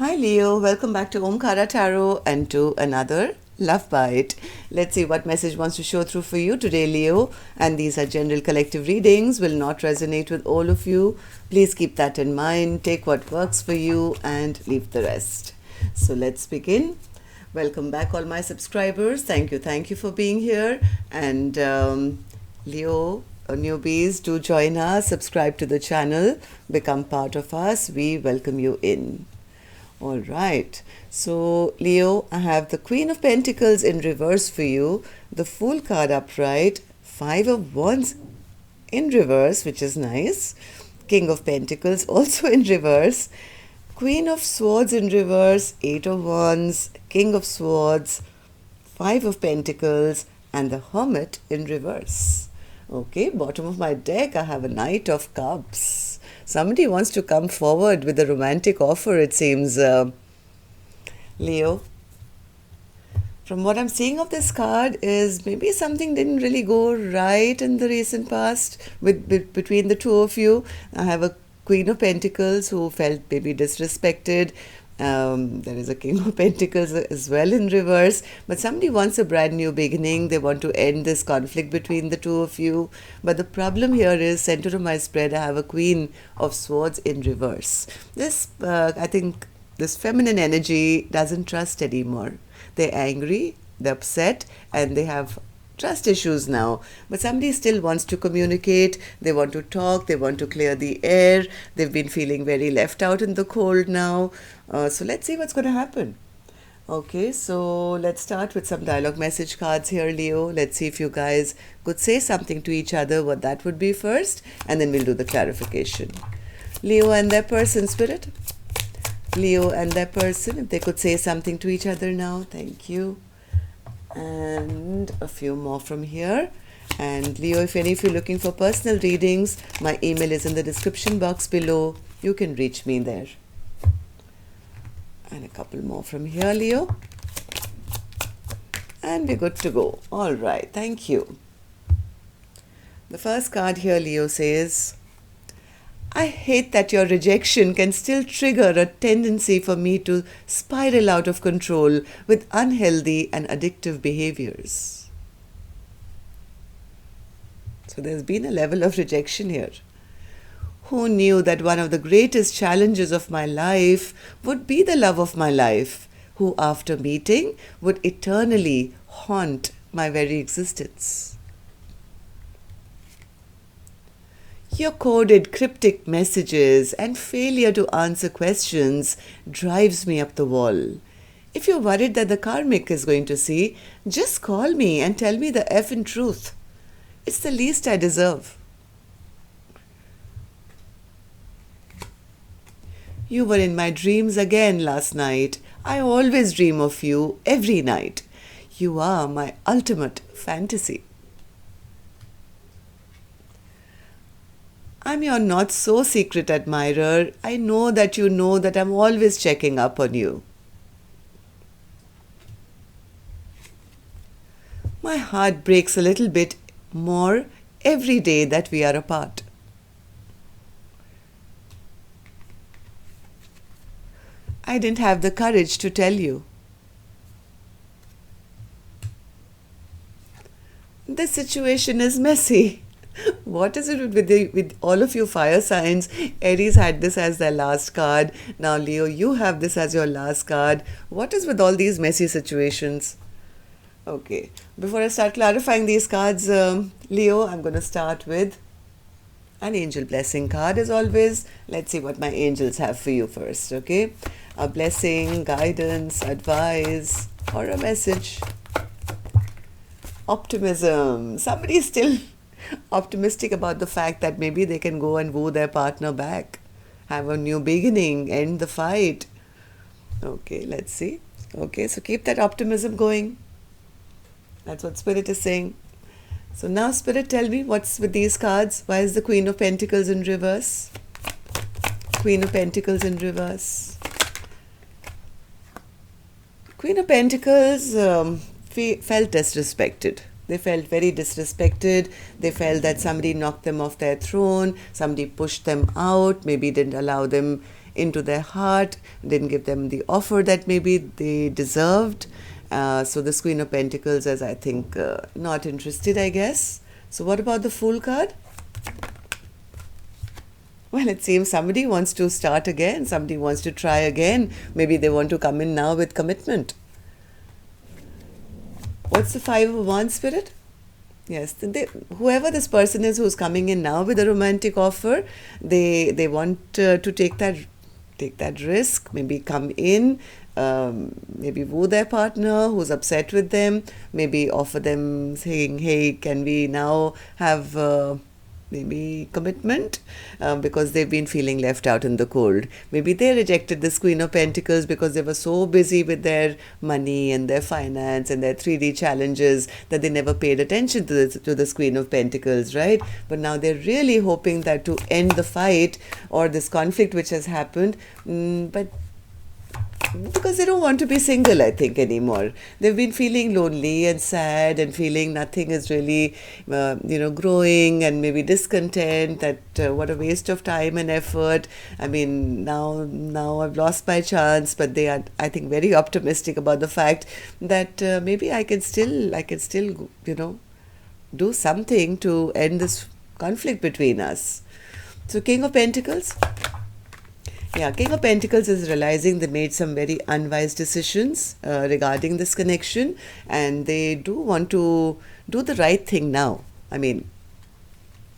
Hi Leo, welcome back to Omkara Tarot and to another Love Bite. Let's see what message wants to show through for you today, Leo. And these are general collective readings, will not resonate with all of you. Please keep that in mind. Take what works for you and leave the rest. So let's begin. Welcome back, all my subscribers. Thank you for being here. And Leo, newbies, do join us, subscribe to the channel, become part of us. We welcome you in. All right. So, Leo, I have the Queen of Pentacles in reverse for you, the Fool card upright, Five of Wands in reverse, which is nice, King of Pentacles also in reverse, Queen of Swords in reverse, Eight of Wands, King of Swords, Five of Pentacles, and the Hermit in reverse. Okay, bottom of my deck, I have a Knight of Cups. Somebody wants to come forward with a romantic offer, it seems, Leo. From what I'm seeing of this card is maybe something didn't really go right in the recent past between the two of you. I have a Queen of Pentacles who felt maybe disrespected. There is a King of Pentacles as well in reverse, but somebody wants a brand new beginning. They want to end this conflict between the two of you. But the problem here is, center of my spread, I have a Queen of Swords in reverse. This, I think, this feminine energy doesn't trust anymore. They're angry, they're upset, and they have trust issues now, but somebody still wants to communicate. They want to talk, they want to clear the air. They've been feeling very left out in the cold now. So let's see what's going to happen. Okay, so let's start with some dialogue message cards here, Leo. Let's see if you guys could say something to each other, what that would be first, and then we'll do the clarification. Leo and their person, Spirit. Leo and their person, if they could say something to each other now. Thank you. And a few more from here. And Leo, if any of you are looking for personal readings, my email is in the description box below. You can reach me there. And a couple more from here, Leo. And we're good to go. All right, thank you. The first card here, Leo, says, I hate that your rejection can still trigger a tendency for me to spiral out of control with unhealthy and addictive behaviors. So there's been a level of rejection here. Who knew that one of the greatest challenges of my life would be the love of my life, who after meeting would eternally haunt my very existence? Your coded cryptic messages and failure to answer questions drives me up the wall. If you're worried that the karmic is going to see, just call me and tell me the effing truth. It's the least I deserve. You were in my dreams again last night. I always dream of you every night. You are my ultimate fantasy. I'm your not-so-secret admirer. I know that you know that I'm always checking up on you. My heart breaks a little bit more every day that we are apart. I didn't have the courage to tell you. The situation is messy. What is it with all of you fire signs? Aries had this as their last card. Now, Leo, you have this as your last card. What is with all these messy situations? Okay, before I start clarifying these cards, Leo, I'm going to start with an angel blessing card as always. Let's see what my angels have for you first, okay? A blessing, guidance, advice, or a message. Optimism. Somebody is still optimistic about the fact that maybe they can go and woo their partner back, have a new beginning, end the fight. Okay, let's see. Okay, so keep that optimism going. That's what Spirit is saying. So now, Spirit, tell me what's with these cards. Why is the Queen of Pentacles in reverse? Queen of Pentacles in reverse. Queen of Pentacles felt disrespected. They felt very disrespected. They felt that somebody knocked them off their throne, somebody pushed them out, maybe didn't allow them into their heart, didn't give them the offer that maybe they deserved. So this Queen of Pentacles is, I think, not interested, I guess. So what about the Fool card? Well, it seems somebody wants to start again, somebody wants to try again. Maybe they want to come in now with commitment. What's the Five of Wands, Spirit? Yes, whoever this person is who's coming in now with a romantic offer, they want to take that risk, maybe come in, maybe woo their partner who's upset with them, maybe offer them saying, hey, can we now have maybe commitment, because they've been feeling left out in the cold. Maybe they rejected this Queen of Pentacles because they were so busy with their money and their finance and their 3D challenges that they never paid attention to this Queen of Pentacles, right? But now they're really hoping that to end the fight or this conflict which has happened, but because they don't want to be single, I think, anymore. They've been feeling lonely and sad and feeling nothing is really, growing, and maybe discontent, that what a waste of time and effort. I mean, now I've lost my chance, but they are, I think, very optimistic about the fact that maybe I can still, do something to end this conflict between us. So King of Pentacles. Yeah, King of Pentacles is realizing they made some very unwise decisions regarding this connection, and they do want to do the right thing now. I mean,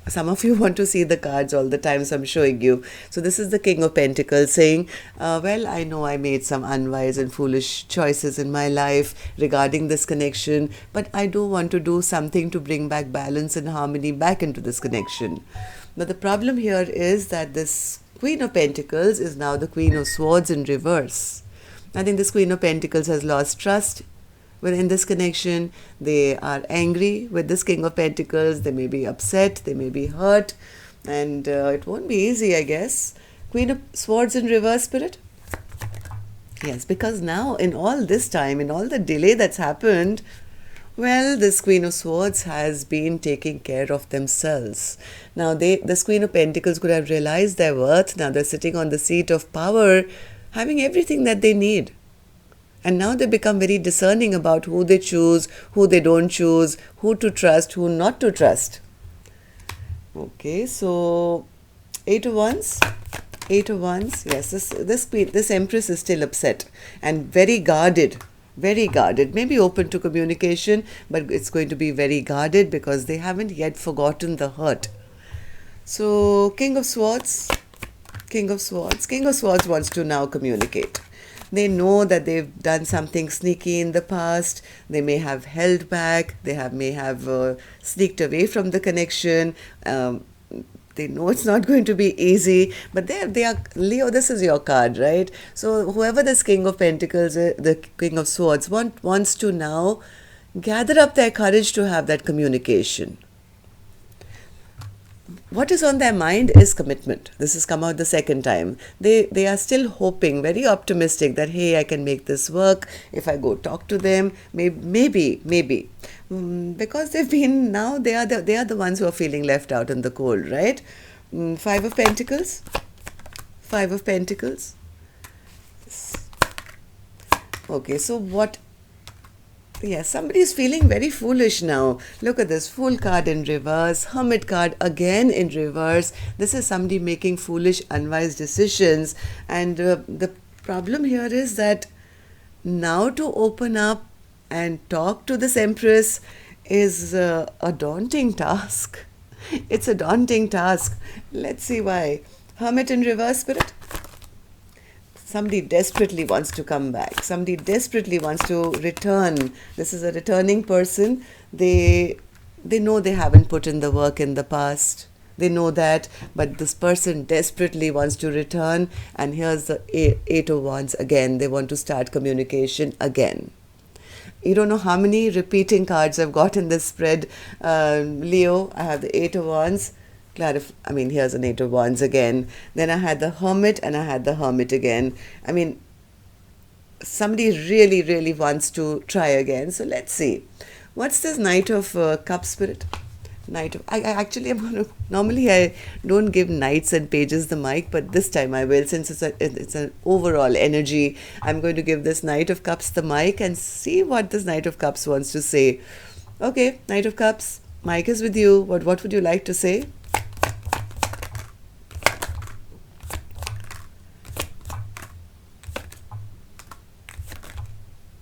some of you want to see the cards all the time, so I'm showing you. So this is the King of Pentacles saying, well, I know I made some unwise and foolish choices in my life regarding this connection, but I do want to do something to bring back balance and harmony back into this connection. But the problem here is that this Queen of Pentacles is now the Queen of Swords in reverse. I think this Queen of Pentacles has lost trust within this connection. They are angry with this King of Pentacles. They may be upset. They may be hurt. And it won't be easy, I guess. Queen of Swords in reverse, Spirit? Yes, because now in all this time, in all the delay that's happened, well, this Queen of Swords has been taking care of themselves. Now, this Queen of Pentacles could have realized their worth. Now they're sitting on the seat of power, having everything that they need. And now they become very discerning about who they choose, who they don't choose, who to trust, who not to trust. Okay, so Eight of Wands. Eight of Wands. Yes, this Empress is still upset and very guarded. Very guarded, maybe open to communication, but it's going to be very guarded because they haven't yet forgotten the hurt. So King of Swords, King of Swords. King of Swords wants to now communicate. They know that they've done something sneaky in the past. They may have held back. They may have sneaked away from the connection. They know it's not going to be easy, but they are, Leo, this is your card, right? So whoever this King of Pentacles, the King of Swords, wants to now gather up their courage to have that communication. What is on their mind is commitment. This has come out the second time. They are still hoping, very optimistic that, hey, I can make this work if I go talk to them. Maybe. Because they've been, now they are the ones who are feeling left out in the cold, right? Five of Pentacles. Five of Pentacles. Okay, so what? Yes, somebody is feeling very foolish now. Look at this, Fool card in reverse, Hermit card again in reverse. This is somebody making foolish, unwise decisions. And the problem here is that now to open up and talk to this Empress is a daunting task. It's a daunting task. Let's see why. Hermit in reverse, Spirit? Somebody desperately wants to come back. Somebody desperately wants to return. This is a returning person. They know they haven't put in the work in the past. They know that, but this person desperately wants to return. And here's the Eight of Wands again. They want to start communication again. You don't know how many repeating cards I've got in this spread, Leo. I have the Eight of Wands. Here's an Eight of Wands again. Then I had the Hermit and I had the Hermit again. I mean, somebody really, really wants to try again. So let's see. What's this Knight of Cups, Spirit? Knight of, I actually am going to, normally I don't give knights and pages the mic, but this time I will, since it's an overall energy. I'm going to give this Knight of Cups the mic and see what this Knight of Cups wants to say. Okay, Knight of Cups, mic is with you. What would you like to say?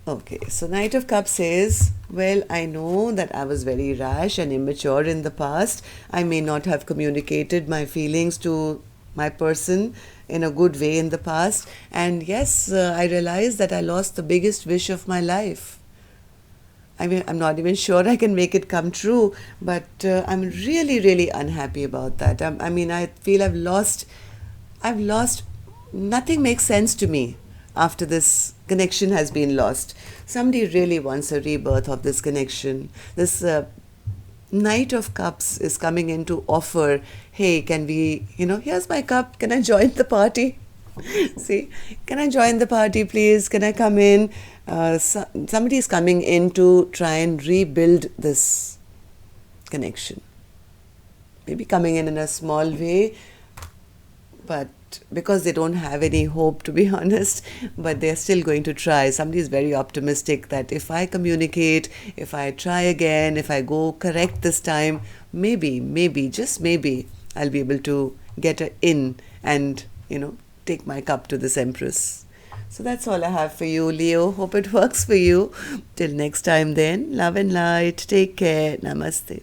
Okay, so Knight of Cups says, well, I know that I was very rash and immature in the past. I may not have communicated my feelings to my person in a good way in the past. And yes, I realized that I lost the biggest wish of my life. I mean, I'm not even sure I can make it come true, but I'm really, really unhappy about that. I mean, I feel I've lost, nothing makes sense to me after this connection has been lost. Somebody really wants a rebirth of this connection. This Knight of Cups is coming in to offer, hey, can we, here's my cup, can I join the party? See, can I join the party, please? Can I come in? Somebody is coming in to try and rebuild this connection. Maybe coming in a small way, but because they don't have any hope, to be honest, but they're still going to try. Somebody is very optimistic that if I communicate, if I try again, if I go correct this time, maybe, just maybe, I'll be able to get in and, take my cup to this Empress. So that's all I have for you, Leo. Hope it works for you. Till next time then, love and light. Take care. Namaste.